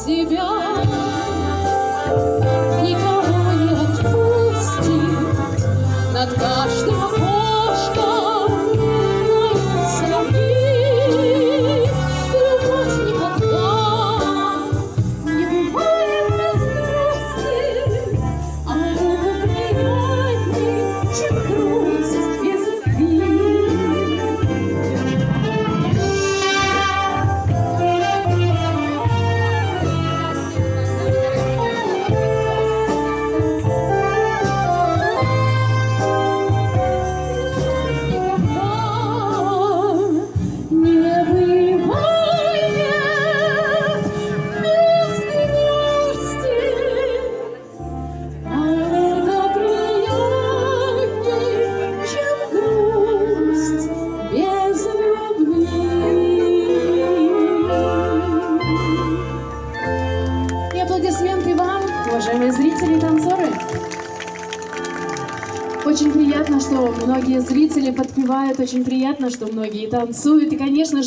себя никого не отпустит. Над каждым окошком поют соловьи. Любовь никогда не бывает без грусти, а много приятней, чем грусть без любви. И аплодисменты вам, уважаемые зрители и танцоры. Очень приятно, что многие зрители подпевают, очень приятно, что многие танцуют. И, конечно же,